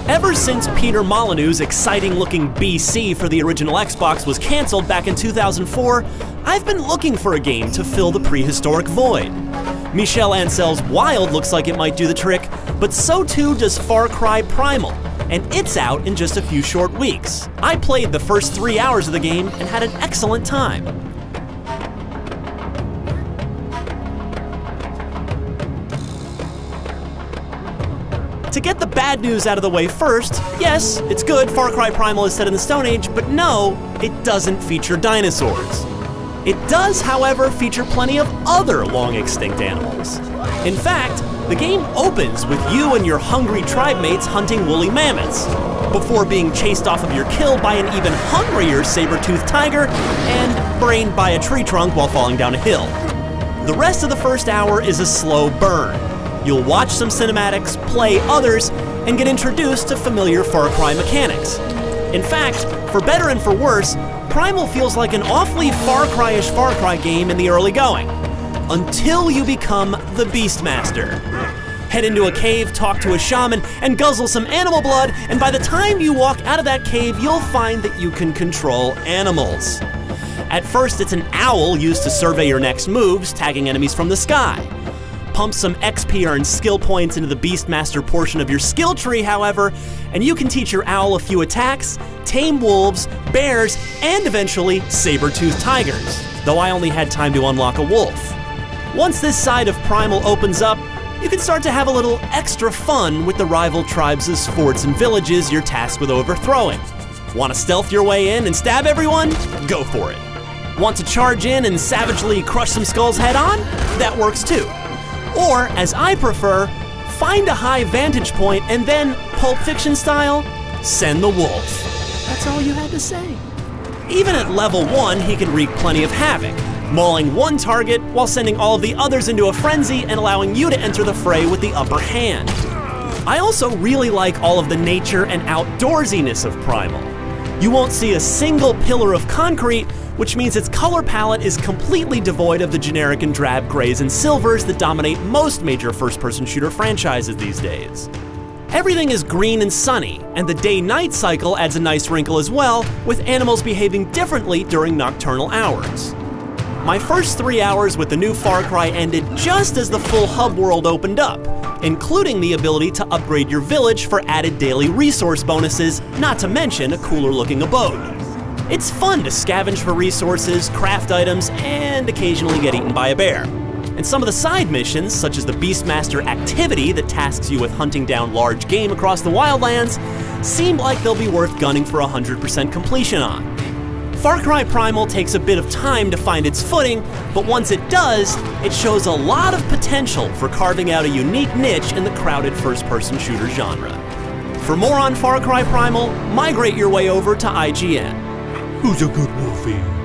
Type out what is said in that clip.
Ever since Peter Molyneux's exciting-looking BC for the original Xbox was cancelled back in 2004, I've been looking for a game to fill the prehistoric void. Michel Ancel's Wild looks like it might do the trick, but so too does Far Cry Primal, and it's out in just a few short weeks. I played the first 3 hours of the game and had an excellent time. To get the bad news out of the way first, yes, it's good Far Cry Primal is set in the Stone Age, but no, it doesn't feature dinosaurs. It does, however, feature plenty of other long-extinct animals. In fact, the game opens with you and your hungry tribe mates hunting woolly mammoths, before being chased off of your kill by an even hungrier saber-toothed tiger and brained by a tree trunk while falling down a hill. The rest of the first hour is a slow burn. You'll watch some cinematics, play others, and get introduced to familiar Far Cry mechanics. In fact, for better and for worse, Primal feels like an awfully Far Cry-ish Far Cry game in the early going, until you become the Beastmaster. Head into a cave, talk to a shaman, and guzzle some animal blood, and by the time you walk out of that cave, you'll find that you can control animals. At first, it's an owl used to survey your next moves, tagging enemies from the sky. Pump some XP earned skill points into the Beastmaster portion of your skill tree, however, and you can teach your owl a few attacks, tame wolves, bears, and eventually saber-toothed tigers, though I only had time to unlock a wolf. Once this side of Primal opens up, you can start to have a little extra fun with the rival tribes' forts and villages you're tasked with overthrowing. Want to stealth your way in and stab everyone? Go for it. Want to charge in and savagely crush some skulls head on? That works too. Or, as I prefer, find a high vantage point and then, Pulp Fiction style, send the wolf. That's all you had to say. Even at level 1, he can wreak plenty of havoc, mauling one target while sending all of the others into a frenzy and allowing you to enter the fray with the upper hand. I also really like all of the nature and outdoorsiness of Primal. You won't see a single pillar of concrete, which means its color palette is completely devoid of the generic and drab grays and silvers that dominate most major first-person shooter franchises these days. Everything is green and sunny, and the day-night cycle adds a nice wrinkle as well, with animals behaving differently during nocturnal hours. My first 3 hours with the new Far Cry ended just as the full hub world opened up, including the ability to upgrade your village for added daily resource bonuses, not to mention a cooler-looking abode. It's fun to scavenge for resources, craft items, and occasionally get eaten by a bear. And some of the side missions, such as the Beastmaster activity that tasks you with hunting down large game across the wildlands, seem like they'll be worth gunning for 100% completion on. Far Cry Primal takes a bit of time to find its footing, but once it does, it shows a lot of potential for carving out a unique niche in the crowded first-person shooter genre. For more on Far Cry Primal, migrate your way over to IGN. Who's a good movie?